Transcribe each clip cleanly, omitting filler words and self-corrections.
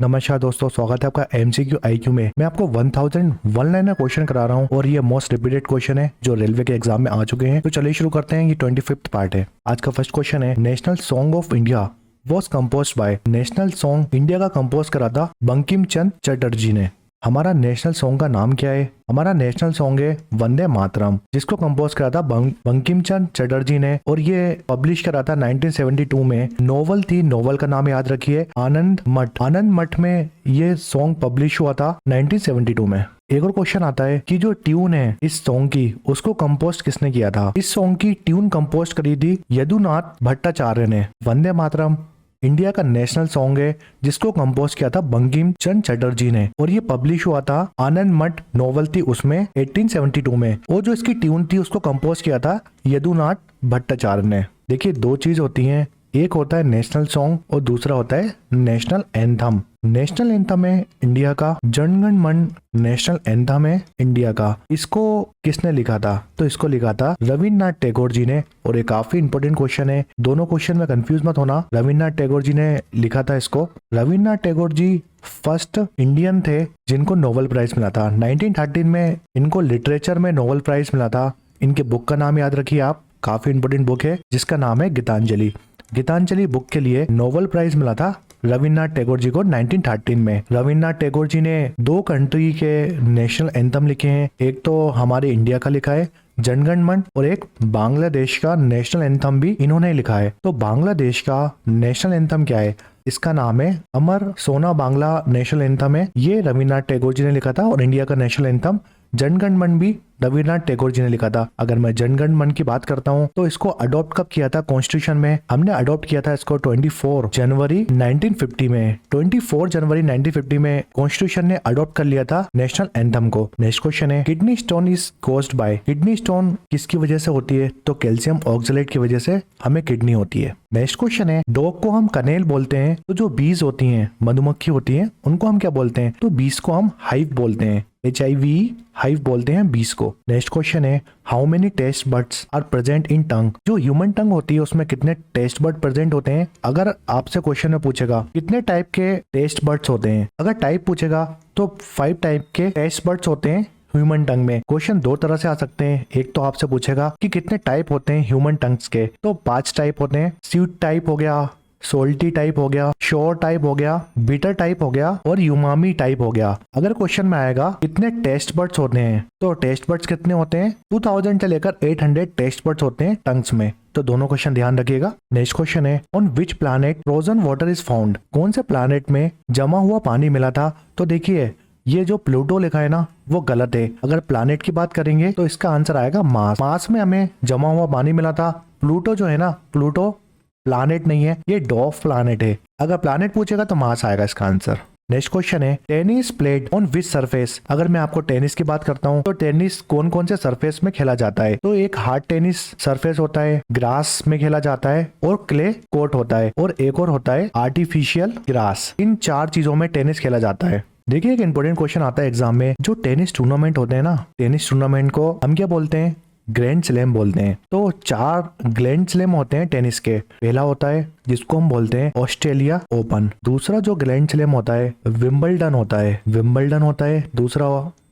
नमस्कार दोस्तों, स्वागत है आपका एमसीक्यू आईक्यू में। मैं आपको 1001 लाइनर क्वेश्चन करा रहा हूँ और ये मोस्ट रिपीटेड क्वेश्चन है जो रेलवे के एग्जाम में आ चुके हैं। तो चलिए शुरू करते हैं। ये 25th पार्ट है। आज का फर्स्ट क्वेश्चन है, national song of India was compose bye. National song India का कंपोज करा था बंकिम चंद्र चटर्जी ने। हमारा नेशनल सॉन्ग का नाम क्या है? हमारा नेशनल सॉन्ग है वंदे मातरम, जिसको कंपोज करा था बंकिम चंद्र चटर्जी ने और ये पब्लिश करा था 1972 में। नोवेल थी, नोवेल का नाम याद रखिए आनंद मठ। आनंद मठ में ये सॉन्ग पब्लिश हुआ था 1972 में। एक और क्वेश्चन आता है कि जो ट्यून है इस सॉन्ग की, उसको कंपोज किसने किया था? इस सॉन्ग की ट्यून कंपोज करी थी यदुनाथ भट्टाचार्य ने। वंदे मातरम इंडिया का नेशनल सॉन्ग है जिसको कंपोज किया था बंकिम चंद्र चटर्जी ने और ये पब्लिश हुआ था आनंद मठ नोवेल थी उसमें 1872 में। और जो इसकी ट्यून थी उसको कंपोज किया था यदुनाथ भट्टाचार्य ने। देखिए, दो चीज होती हैं, एक होता है नेशनल सॉन्ग और दूसरा होता है नेशनल एंथम। नेशनल एंथम है इंडिया का, जन गण मन नेशनल एंथम है इंडिया का। इसको किसने लिखा था? तो इसको लिखा था रविन्द्रनाथ टैगोर जी ने। और ये काफी इंपॉर्टेंट क्वेश्चन है, दोनों क्वेश्चन में कंफ्यूज मत होना। रविन्द्रनाथ टैगोर जी ने लिखा था इसको। रविन्द्रनाथ टैगोर जी फर्स्ट इंडियन थे जिनको नोबेल प्राइज मिला था। 1913 में इनको लिटरेचर में नोबेल प्राइज मिला था। इनके बुक का नाम याद रखिए आप, काफी इंपॉर्टेंट बुक है जिसका नाम है गीतांजलि। गीतांजलि बुक के लिए नोबेल प्राइज मिला था रविन्द्रनाथ टैगोर जी को 1913 में। रविन्द्रनाथ टैगोर जी ने दो कंट्री के नेशनल एंथम लिखे हैं, एक तो हमारे इंडिया का लिखा है जनगण मन और एक बांग्लादेश का नेशनल एंथम भी इन्होंने लिखा है। तो बांग्लादेश का नेशनल एंथम क्या है? इसका नाम है अमर सोना बांग्ला नेशनल एंथम है। ये रविन्द्रनाथ टैगोर जी ने लिखा था। और इंडिया का नेशनल एंथम जनगण मन भी रविन्द्रनाथ टैगोर जी ने लिखा था। अगर मैं जनगण मन की बात करता हूँ तो इसको अडॉप्ट कब किया था कॉन्स्टिट्यूशन में? हमने अडॉप्ट किया था इसको 24 जनवरी 1950 में। 24 जनवरी 1950 में कॉन्स्टिट्यूशन ने अडॉप्ट कर लिया था नेशनल एंथम को। नेक्स्ट क्वेश्चन है, kidney stone is caused by. Kidney stone किसकी वजह से होती है? तो कैल्शियम ऑक्सलेट की वजह से हमें किडनी होती है। नेक्स्ट क्वेश्चन है, डॉग को हम कनेल बोलते हैं तो जो बीज होती हैं, मधुमक्खी होती हैं, उनको हम क्या बोलते हैं? तो बीज को हम हाइव बोलते हैं। HIV हाइव बोलते हैं बीस को। नेक्स्ट क्वेश्चन है, how many taste buds are present in tongue. जो ह्यूमन टंग होती है उसमें कितने टेस्ट बर्ड प्रेजेंट होते हैं? अगर आपसे क्वेश्चन में पूछेगा कितने टाइप के टेस्ट बर्ड्स होते हैं, अगर टाइप पूछेगा तो 5 टाइप के टेस्ट बर्ड्स होते हैं ह्यूमन टंग में। क्वेश्चन दो तरह से आ सकते हैं, एक तो आपसे पूछेगा कि कितने टाइप होते हैं ह्यूमन टंग्स के, तो 5 टाइप होते हैं। स्वीट टाइप हो गया, सोल्टी टाइप हो गया, श्योर टाइप हो गया, बिटर टाइप हो गया और यूमामी टाइप हो गया। अगर क्वेश्चन में आएगा कितने टेस्ट बर्ड्स होते हैं, तो टेस्ट बर्ड्स कितने होते हैं? 2000 से लेकर 800 टेस्ट बर्ड्स होते हैं टंग्स में। तो दोनों क्वेश्चन ध्यान रखिएगा। नेक्स्ट क्वेश्चन है, on which planet frozen water is found. कौन से प्लैनेट में जमा हुआ पानी मिला था? तो देखिए, ये जो प्लूटो लिखा है ना, वो गलत है। अगर प्लैनेट की बात करेंगे तो इसका आंसर आएगा मार्स। मार्स में हमें जमा हुआ पानी मिला था। प्लूटो जो है ना, प्लूटो प्लैनेट नहीं है, ये डॉफ प्लैनेट है। अगर प्लैनेट पूछेगा तो मार्स आएगा इसका आंसर। नेक्स्ट क्वेश्चन है, tennis played on which surface. अगर मैं आपको टेनिस की बात करता हूँ तो टेनिस कौन कौन से सरफेस में खेला जाता है? तो एक हार्ड टेनिस सरफेस होता है, ग्रास में खेला जाता है और क्ले कोर्ट होता है, और एक और होता है आर्टिफिशियल ग्रास। इन 4 चीजों में टेनिस खेला जाता है। देखिए, एक इंपॉर्टेंट क्वेश्चन आता है एग्जाम में, जो टेनिस टूर्नामेंट होते हैं ना, टेनिस टूर्नामेंट को हम क्या बोलते हैं? ग्रैंड स्लैम बोलते हैं। तो 4 ग्रैंड स्लैम होते हैं टेनिस के। पहला होता है जिसको हम बोलते हैं ऑस्ट्रेलिया ओपन। दूसरा जो ग्रैंड स्लैम होता है विंबलडन होता है दूसरा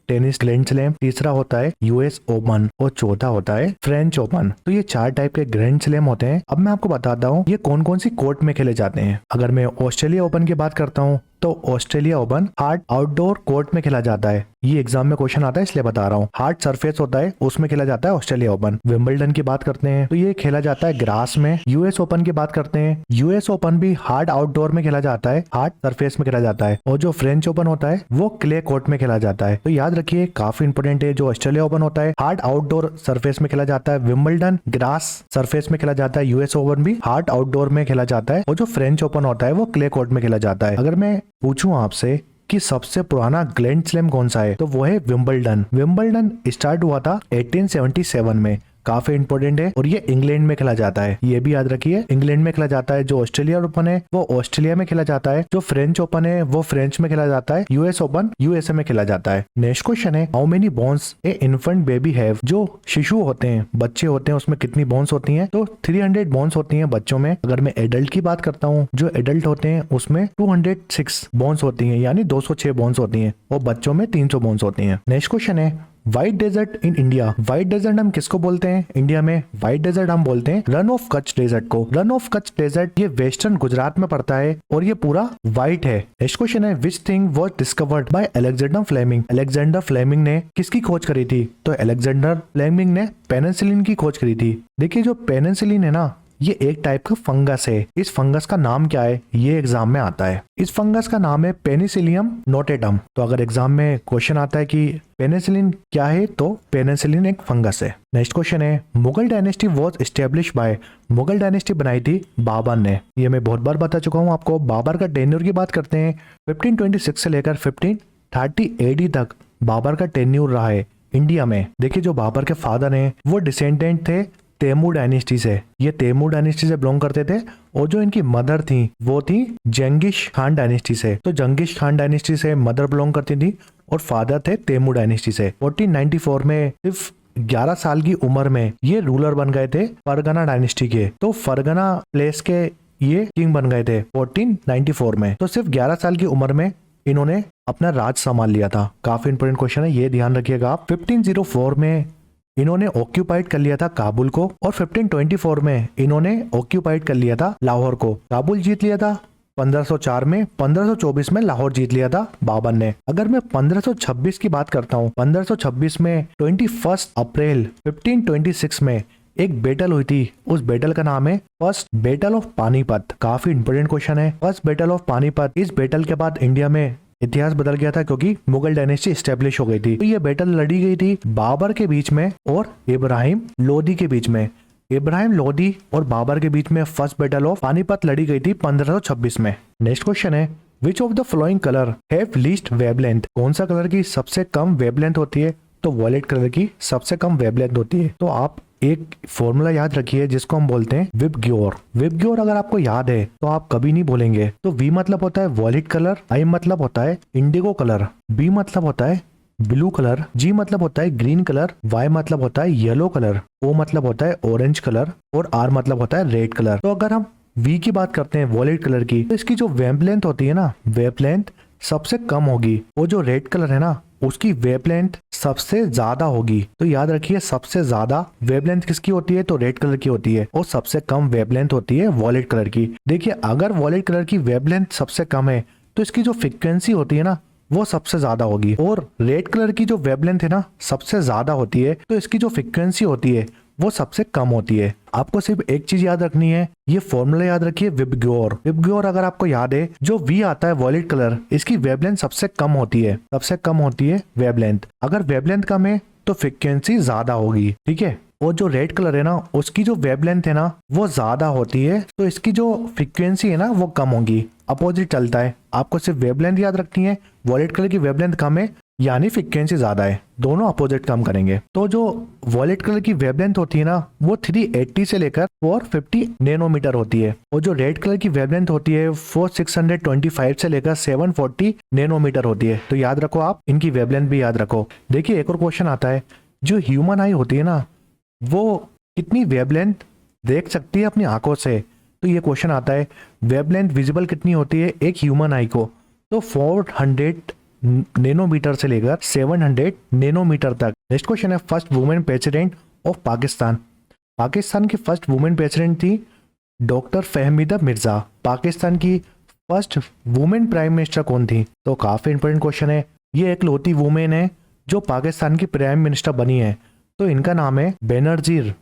टेनिस ग्रैंड स्लैम। तीसरा होता है US ओपन और चौथा होता है फ्रेंच ओपन। तो ये 4 टाइप के ग्रैंड स्लैम होते हैं। अब मैं आपको बताता हूँ ये कौन कौन सी कोर्ट में खेले जाते हैं। अगर मैं ऑस्ट्रेलिया ओपन की बात करता हूँ तो Australia open hard outdoor court में खेला जाता है। ये एग्जाम में क्वेश्चन आता है इसलिए बता रहा हूँ। हार्ड सरफेस होता है उसमें खेला जाता है ऑस्ट्रेलिया ओपन। विंबलडन की बात करते हैं तो ये खेला जाता है ग्रास में। US ओपन की बात करते हैं, US ओपन भी हार्ड आउटडोर में खेला जाता है, हार्ड सरफेस में खेला जाता है। और जो फ्रेंच ओपन होता है वो क्ले कोर्ट में खेला जाता है। तो याद रखिए, काफी इंपोर्टेंट है। जो ऑस्ट्रेलिया ओपन होता है हार्ड आउटडोर सरफेस में खेला जाता है, विंबलडन ग्रास सरफेस में खेला जाता है, US ओपन भी हार्ड आउटडोर में खेला जाता है, और जो फ्रेंच ओपन होता है वो क्ले कोर्ट में खेला जाता है। अगर मैं पूछूं आपसे कि सबसे पुराना ग्रैंड स्लैम कौन सा है, तो वो है विंबलडन। विंबलडन स्टार्ट हुआ था 1877 में। काफी इंपॉर्टेंट है और ये इंग्लैंड में खेला जाता है, ये भी याद रखिए। इंग्लैंड में खेला जाता है। जो ऑस्ट्रेलिया ओपन है वो ऑस्ट्रेलिया में खेला जाता है। जो फ्रेंच ओपन है वो फ्रेंच में खेला जाता है। यूएस ओपन यूएसए में खेला जाता है। नेक्स्ट क्वेश्चन है how many bones A infant baby have. जो शिशु होते हैं, बच्चे होते हैं, उसमें कितनी बोन्स होती हैं? तो 300 बोन्स होती हैं बच्चों में। अगर मैं एडल्ट की बात करता हूँ, जो एडल्ट होते हैं उसमें 206 बोन्स होती हैं, यानी 206 बोन्स होती हैं, और बच्चों में 300 बोन्स होती हैं। नेक्स्ट क्वेश्चन है white desert in India. White desert हम किसको बोलते हैं इंडिया में? व्हाइट डेजर्ट हम बोलते हैं रन ऑफ कच्छ डेजर्ट को। रन ऑफ कच्छ डेजर्ट ये वेस्टर्न गुजरात में पड़ता है और ये पूरा व्हाइट है। नेक्स्ट क्वेश्चन है which thing was discovered by Alexander Fleming. Alexander Fleming ने किसकी खोज करी थी? तो अलेक्जेंडर फ्लेमिंग ने पेनिसिलिन की खोज करी थी। देखिए जो पेनिसिलिन है ना, ये एक टाइप का फंगस है। इस फंगस का नाम क्या है? ये एग्जाम में आता है। इस फंगस का नाम है पेनिसिलियम नोटेटम। तो अगर एग्जाम में क्वेश्चन आता है कि पेनिसिलिन क्या है, तो पेनिसिलिन एक फंगस है। नेक्स्ट क्वेश्चन है Mughal dynasty was establish by. Mughal dynasty बनाई थी बाबर ने। ये मैं बहुत बार बता चुका हूँ आपको। बाबर का टेन्योर की बात करते हैं, 1526 से लेकर 1530 एडी तक बाबर का टेन्योर रहा है इंडिया में। देखिए जो बाबर के फादर हैं वो डिसेंडेंट थे तैमूर डायनेस्टी से। ये तैमूर डायनेस्टी से बिलोंग करते थे, और जो इनकी मदर थी वो थी जंगिश खान डायनेस्टी से। तो जंगिश खान डायनेस्टी से मदर बिलोंग करती थी और फादर थे तैमूर डायनेस्टी से। 1494 में सिर्फ 11 साल की उम्र में ये रूलर बन गए थे फरगना डायनेस्टी के। तो फरगना प्लेस के ये किंग बन गए थे 1494 में। तो सिर्फ 11 साल की उम्र में इन्होंने अपना राज संभाल लिया था। काफी इंपोर्टेंट क्वेश्चन है, ये ध्यान रखिएगा आप। 1504 में इन्होंने ऑक्यूपाइड कर लिया था काबुल को, और 1524 में इन्होंने ऑक्यूपाइड कर लिया था लाहौर को। काबुल जीत लिया था 1504 में, 1524 में लाहौर जीत लिया था बाबर ने। अगर मैं 1526 की बात करता हूँ, 1526 में 21 अप्रैल 1526 में एक बैटल हुई थी। उस बैटल का नाम है फर्स्ट बैटल ऑफ पानीपत। काफी इंपोर्टेंट क्वेश्चन है, फर्स्ट बैटल ऑफ पानीपत। इस बैटल के बाद इंडिया में इतिहास बदल गया था, क्योंकि मुगल डायनेस्टी एस्टेब्लिश हो गई थी। तो ये बैटल लड़ी गई थी बाबर के बीच में और इब्राहिम लोदी के बीच में। इब्राहिम लोदी और बाबर के बीच में फर्स्ट बैटल ऑफ पानीपत लड़ी गई थी 1526 में। नेक्स्ट क्वेश्चन है which of the following colour have least wavelength. कौन सा कलर की सबसे कम वेवलेंथ होती है? तो वॉयलेट कलर की सबसे कम वेवलेंथ होती है। तो आप एक फॉर्मूला याद रखिए जिसको हम बोलते हैं विबग्योर। विबग्योर अगर आपको याद है तो आप कभी नहीं भूलेंगे। तो वी मतलब होता है वॉयलेट कलर, आई मतलब होता है इंडिगो कलर, बी मतलब होता है ब्लू कलर, जी मतलब होता है ग्रीन कलर, वाई मतलब होता है येलो कलर, ओ मतलब होता है ऑरेंज कलर, और आर मतलब होता है रेड कलर। तो अगर हम वी की बात करते हैं वॉयलेट कलर की, तो इसकी जो वेवलेंथ होती है ना, वेवलेंथ सबसे कम होगी। वो जो रेड कलर है ना, उसकी वेवलेंथ सबसे ज्यादा होगी। तो याद रखिए सबसे ज्यादा वेवलेंथ किसकी होती है? तो रेड कलर की होती है, और सबसे कम वेवलेंथ होती है वॉयलेट कलर की। देखिए अगर वॉयलेट कलर की वेवलेंथ सबसे कम है तो इसकी जो फ्रीक्वेंसी होती है ना वो सबसे ज्यादा होगी, और रेड कलर की जो वेवलेंथ है ना सबसे ज्यादा होती है, तो इसकी जो फ्रीक्वेंसी होती है वो सबसे कम होती है। आपको सिर्फ एक चीज याद रखनी है, ये फॉर्मूला याद रखिए विबग्योर। विबग्योर अगर आपको याद है, जो वी आता है वॉयलेट कलर, इसकी वेवलेंथ सबसे कम होती है, सबसे कम होती है वेवलेंथ। अगर वेवलेंथ कम है तो फ्रीक्वेंसी ज्यादा होगी, ठीक है। और जो रेड कलर है ना, उसकी जो वेवलेंथ है ना वो ज्यादा होती है, तो इसकी जो फ्रीक्वेंसी है ना वो कम होगी। अपोजिट चलता है। आपको सिर्फ वेवलेंथ याद रखनी है, वॉयलेट कलर की वेवलेंथ कम है यानी फ्रीक्वेंसी ज्यादा है, दोनों अपोजिट काम करेंगे। तो जो वॉयलेट कलर की वेवलेंथ होती है ना वो 380 से लेकर 450 नैनोमीटर होती है, और जो रेड कलर की वेवलेंथ होती है वो 625 से लेकर 740 नैनोमीटर होती है। तो याद रखो आप, इनकी वेवलेंथ भी याद रखो। देखिए एक और क्वेश्चन आता है, जो ह्यूमन आई होती है ना वो कितनी वेवलेंथ देख सकती है अपनी आंखों से? तो ये क्वेश्चन आता है वेवलेंथ विजिबल कितनी होती है एक ह्यूमन आई को? तो 400 नैनोमीटर से लेकर 700 नैनोमीटर तक। नेक्स्ट क्वेश्चन है first women president of Pakistan. Pakistan की फर्स्ट वुमेन प्रेसिडेंट थी डॉक्टर फहमीदा मिर्जा। पाकिस्तान की फर्स्ट वुमेन प्राइम मिनिस्टर कौन थी? तो काफी इंपोर्टेंट क्वेश्चन है। ये एक लौती वुमेन है जो पाकिस्तान की प्राइम मिनिस्टर बनी है। तो इनका नाम है बेनजीर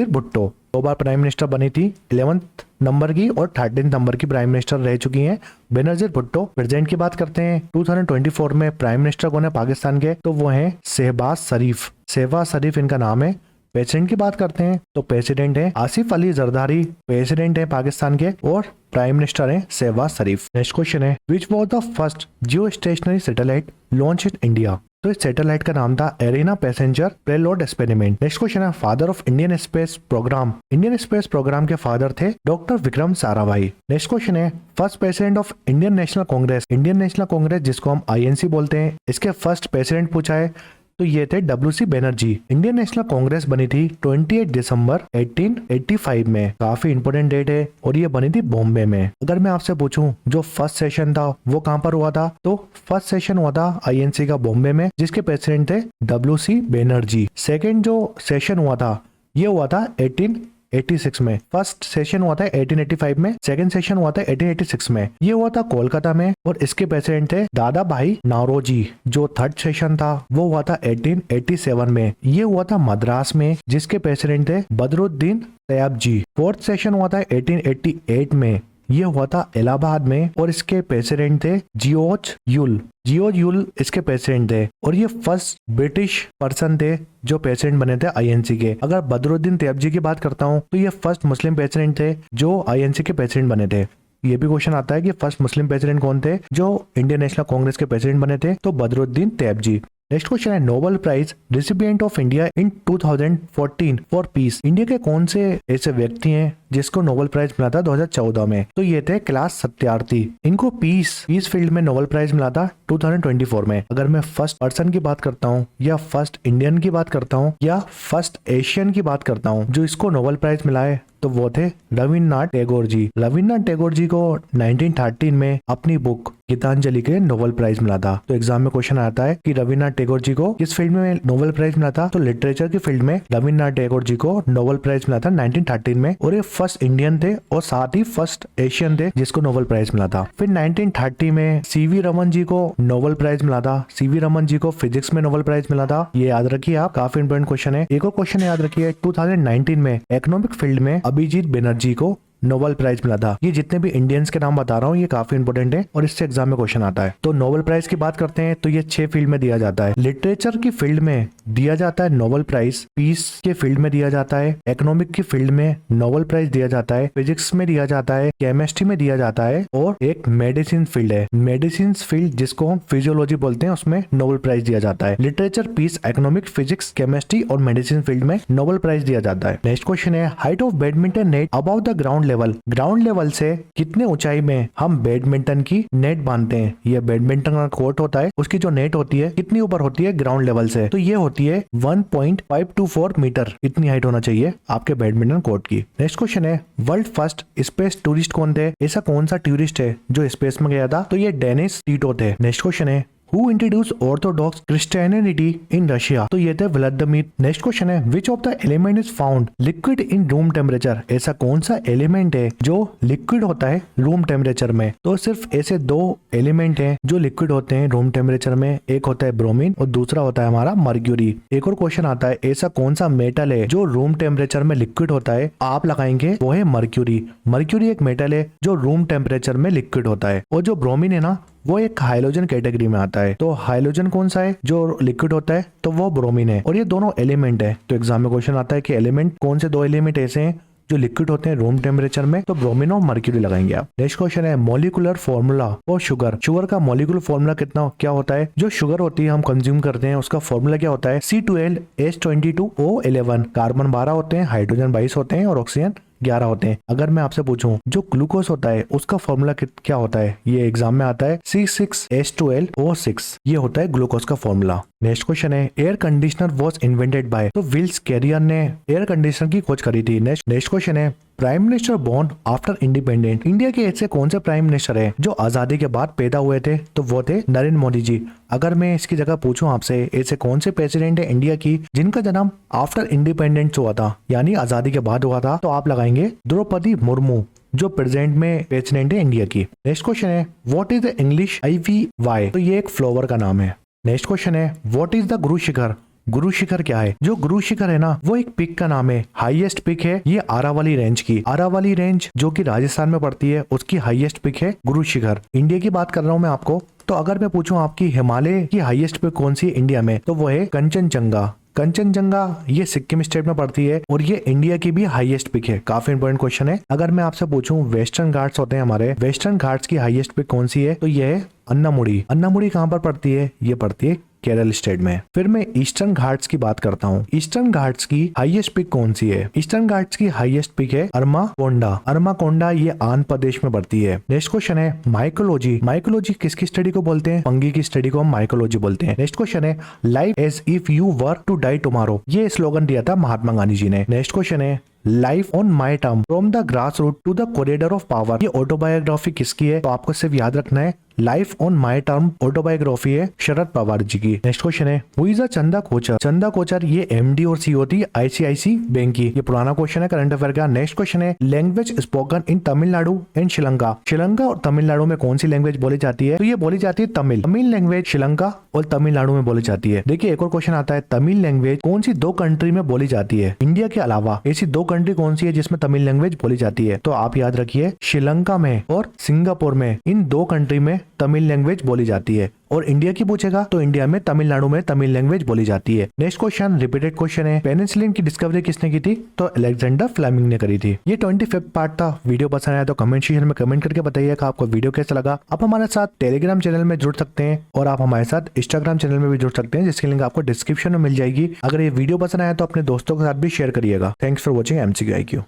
भुट्टो। 2 बार प्राइम मिनिस्टर बनी थी, 11th नंबर की और 13th नंबर की प्राइम मिनिस्टर रह चुकी हैं बेनजीर भुट्टो। प्रेजेंट की बात करते हैं, 2024 में प्राइम मिनिस्टर कौन है पाकिस्तान के? तो वो हैं शहबाज शरीफ। शहबाज शरीफ इनका नाम है। प्रेसिडेंट की बात करते हैं तो प्रेसिडेंट है आसिफ अली जरदारी, प्रेसिडेंट है पाकिस्तान के, और प्राइम मिनिस्टर है शहबाज शरीफ। नेक्स्ट क्वेश्चन है which was the first geostationary satellite launch in India. तो इस सैटेलाइट का नाम था Ariane passenger payload experiment. Next question है father of Indian space programme. Indian space programme के फादर थे doctor Vikram Sarabhai. Next question है first president of Indian National Congress. Indian National Congress जिसको हम INC बोलते हैं, इसके फर्स्ट प्रेसिडेंट पूछा है तो ये थे WC Banerjee. Indian National Congress बनी थी 28 दिसंबर 1885 में। काफी इंपोर्टेंट डेट है और ये बनी थी बॉम्बे में। अगर मैं आपसे पूछूं जो फर्स्ट सेशन था वो कहां पर हुआ था, तो फर्स्ट सेशन हुआ था INC का बॉम्बे में, जिसके प्रेसिडेंट थे WC बनर्जी। सेकेंड जो सेशन हुआ था ये हुआ था 1886 में। फर्स्ट सेशन हुआ था 1885 में, सेकंड सेशन हुआ था 1886 में। ये हुआ था कोलकाता में और इसके प्रेसिडेंट थे दादा भाई नौरोजी। जो थर्ड सेशन था वो हुआ था 1887 में। ये हुआ था मद्रास में, जिसके प्रेसिडेंट थे बदरुद्दीन तैयबजी। फोर्थ सेशन हुआ था 1888 में। ये हुआ था इलाहाबाद में और इसके प्रेसिडेंट थे जियोर्ज यूल। जियोर्ज यूल इसके प्रेसिडेंट थे और ये फर्स्ट ब्रिटिश पर्सन थे जो प्रेसिडेंट बने थे INC के। अगर बदरुद्दीन तैयबजी की बात करता हूँ तो ये फर्स्ट मुस्लिम प्रेसिडेंट थे जो INC के प्रेसिडेंट बने थे। ये भी क्वेश्चन आता है कि फर्स्ट मुस्लिम प्रेसिडेंट कौन थे जो इंडियन नेशनल कांग्रेस के प्रेसिडेंट बने थे, तो बदरुद्दीन तैयबजी। नेक्स्ट क्वेश्चन है Nobel prize recipient of India in 2014 for peace. India के कौन से ऐसे व्यक्ति हैं जिसको नोबेल प्राइज मिला था 2014 में, तो ये थे कैलाश सत्यार्थी। इनको पीस फील्ड में नोबेल प्राइज मिला था 2024 में। अगर मैं फर्स्ट पर्सन की बात करता हूँ या फर्स्ट इंडियन की बात करता हूँ या फर्स्ट एशियन की बात करता हूँ जो इसको नोबेल प्राइज मिला है, तो वो थे रविन्द्रनाथ टैगोर जी। रविन्द्रनाथ टैगोर जी को 1913 में अपनी बुक गीतांजलि के नोबेल प्राइज मिला था। तो एग्जाम में क्वेश्चन आता है कि रविन्द्रनाथ टैगोर जी को किस फील्ड में नोबेल प्राइज मिला था, तो लिटरेचर की फील्ड में रविन्द्रनाथ टैगोर जी को नोबेल प्राइज मिला था 1913 में। और ये फर्स्ट इंडियन थे और साथ ही फर्स्ट एशियन थे जिसको नोबेल प्राइज मिला था। फिर 1930 में CV रमन जी को नोबेल प्राइज मिला था। CV रमन जी को फिजिक्स में नोबेल प्राइज मिला था। ये याद रखिए आप, काफी इंपोर्टेंट क्वेश्चन है। एक और क्वेश्चन याद रखिए 2019 में इकोनॉमिक फील्ड में अभिजीत बनर्जी को नोबेल प्राइज मिला था। ये जितने भी इंडियंस के नाम बता रहा हूँ ये काफी इंपोर्टेंट है और इससे एग्जाम में क्वेश्चन आता है। तो नोबेल प्राइज की बात करते हैं तो ये 6 फील्ड में दिया जाता है। लिटरेचर की फील्ड में दिया जाता है नोबेल प्राइज, पीस के फील्ड में दिया जाता है, इकोनॉमिक की फील्ड में नोबेल प्राइज दिया जाता है, फिजिक्स में दिया जाता है, केमिस्ट्री में दिया जाता है और एक मेडिसिन फील्ड है। मेडिसिन फील्ड जिसको हम फिजियोलॉजी बोलते हैं उसमें नोबेल प्राइज दिया जाता है। Literature, peace, economic, physics, chemistry और मेडिसिन फील्ड में नोबेल प्राइज दिया जाता है। नेक्स्ट क्वेश्चन है height of badminton net above the ground level. Ground level से कितने ऊंचाई में हम बैडमिंटन की नेट बांधते हैं। ये बैडमिंटन का कोर्ट होता है, उसकी जो नेट होती है कितनी ऊपर होती है ग्राउंड लेवल से, तो ये होती है 1.524 मीटर। इतनी हाइट होना चाहिए आपके बैडमिंटन कोर्ट की। नेक्स्ट क्वेश्चन है वर्ल्ड फर्स्ट स्पेस टूरिस्ट कौन थे। ऐसा कौन सा टूरिस्ट है जो स्पेस में गया था, तो ये डेनिस टीटो थे। नेक्स्ट क्वेश्चन है Who introduced Orthodox Christianity in Russia? तो ये थे व्लादिमीर। नेक्स्ट क्वेश्चन है Which of the element is found liquid in room temperature? ऐसा कौन सा एलिमेंट है जो लिक्विड होता है रूम टेम्परेचर में, तो सिर्फ ऐसे 2 एलिमेंट हैं जो लिक्विड होते हैं रूम टेम्परेचर में, एक होता है ब्रोमीन और दूसरा होता है हमारा मर्क्यूरी। एक और क्वेश्चन आता है ऐसा कौन सा मेटल है जो रूम टेम्परेचर में लिक्विड होता है, आप लगाएंगे वो है मर्क्यूरी। मर्क्यूरी एक मेटल है जो रूम टेम्परेचर में लिक्विड होता है और जो ब्रोमीन है ना वो एक हाइड्रोजन कैटेगरी में आता है। तो हाइड्रोजन कौन सा है जो लिक्विड होता है, तो वो ब्रोमीन है और ये दोनों एलिमेंट है। तो एग्जाम में क्वेश्चन आता है कि एलिमेंट कौन से 2 एलिमेंट ऐसे हैं जो लिक्विड होते हैं रूम टेम्परेचर में, तो ब्रोमीन और मर्क्यूरी लगाएंगे आप। नेक्स्ट क्वेश्चन है molecular formula for sugar. Sugar का मॉलिक्यूलर फॉर्मूला कितना क्या होता है, जो शुगर होती है हम कंज्यूम करते हैं उसका फॉर्मूला क्या होता है C12H22O11। कार्बन 12 होते हैं, हाइड्रोजन 22 होते हैं और ऑक्सीजन 11 होते हैं। अगर मैं आपसे पूछूं जो ग्लूकोज होता है उसका फॉर्मूला क्या होता है, ये एग्जाम में आता है C6H12O6। ये होता है ग्लूकोज का फॉर्मूला। नेक्स्ट क्वेश्चन है air conditioner was invented by, तो विल्स कैरियर ने एयर कंडीशनर की खोज करी थी। नेक्स्ट क्वेश्चन है prime minister born after independent. India के ऐसे कौन से प्राइम मिनिस्टर हैं जो आजादी के बाद पैदा हुए थे, तो वो थे नरेंद्र मोदी जी। अगर मैं इसकी जगह पूछूं आपसे ऐसे कौन से प्रेसिडेंट है इंडिया की जिनका जन्म आफ्टर इंडिपेंडेंस हुआ था यानी आजादी के बाद हुआ था, तो आप लगाएंगे द्रौपदी मुर्मू जो प्रेजेंट में प्रेसिडेंट है इंडिया की। नेक्स्ट क्वेश्चन है what is the English IVY, तो ये एक फ्लावर का नाम है। नेक्स्ट क्वेश्चन है what is the Guru Shikhar. Guru Shikhar क्या है, जो गुरु शिखर है ना वो एक पिक का नाम है, हाईएस्ट पिक है ये आरावली रेंज की। आरावली रेंज जो कि राजस्थान में पड़ती है उसकी हाईएस्ट पिक है गुरु शिखर। इंडिया की बात कर रहा हूँ मैं आपको, तो अगर मैं पूछूं आपकी हिमालय की हाईएस्ट पिक कौन सी है इंडिया में, तो वो है कंचनजंगा। कंचनजंगा ये सिक्किम स्टेट में पड़ती है और ये इंडिया की भी हाईएस्ट पिक है। काफी इंपोर्टेंट क्वेश्चन है। अगर मैं आपसे पूछूं वेस्टर्न घाट्स होते हैं हमारे, वेस्टर्न घाट्स की हाईएस्ट पिक कौन सी है, तो ये है अन्नामुड़ी। अन्नामुड़ी कहाँ पर पड़ती है, ये पड़ती है केरल स्टेट में। फिर मैं ईस्टर्न घाट्स की बात करता हूँ। ईस्टर्न घाट्स की हाईएस्ट पीक कौन सी है? ईस्टर्न घाट्स की हाईएस्ट पीक है अरमाकोंडा। अरमाकोंडा ये आंध्र प्रदेश में बढ़ती है। नेक्स्ट क्वेश्चन है माइकोलॉजी। माइकोलॉजी किसकी स्टडी को बोलते हैं? फंगी की स्टडी को हम माइकोलॉजी बोलते हैं। नेक्स्ट क्वेश्चन है life as if you were to die tomorrow. ये स्लोगन दिया था महात्मा गांधी जी ने। नेक्स्ट क्वेश्चन है life on my term from the grass root to the corridor of power. ये ऑटोबायोग्राफी किसकी है? तो आपको सिर्फ याद रखना है life on my term autobiography है शरद पवार जी की। नेक्स्ट क्वेश्चन है हु इज चंदा कोचर। चंदा कोचर ये एमडी और सीईओ थी आईसीआईसी बैंक की। ये पुराना क्वेश्चन है करंट अफेयर का। नेक्स्ट क्वेश्चन है language spoken in Tamil Nadu and Sri Lanka. Sri Lanka और तमिलनाडु में कौन सी लैंग्वेज बोली जाती है? तो ये बोली जाती है तमिल। तमिल लैंग्वेज श्रीलंका और तमिलनाडु में बोली जाती है। देखिए एक और क्वेश्चन आता है तमिल लैंग्वेज कौन सी दो कंट्री में बोली जाती है? इंडिया के अलावा ऐसी दो कंट्री कौन सी है जिसमें तमिल लैंग्वेज बोली जाती है? तो आप याद रखिए श्रीलंका में और सिंगापुर में, इन दो कंट्री में तमिल लैंग्वेज बोली जाती है। और इंडिया की पूछेगा तो इंडिया में तमिलनाडु में तमिल लैंग्वेज बोली जाती है। नेक्स्ट क्वेश्चन रिपीटेड क्वेश्चन है पेनिसिलिन की डिस्कवरी किसने की थी? तो अलेक्जेंडर फ्लेमिंग ने करी थी। ये 25th पार्ट था। वीडियो पसंद आया तो कमेंट सेक्शन में कमेंट करके बताइए कि आपको वीडियो कैसा लगा। आप हमारे साथ टेलीग्राम चैनल में जुड़ सकते हैं और आप हमारे साथ इंस्टाग्राम चैनल में भी जुड़ सकते हैं जिसकी लिंक आपको डिस्क्रिप्शन में मिल जाएगी। अगर ये वीडियो पसंद आया तो अपने दोस्तों के साथ भी शेयर करिएगा। Thanks for watching MCQ IQ।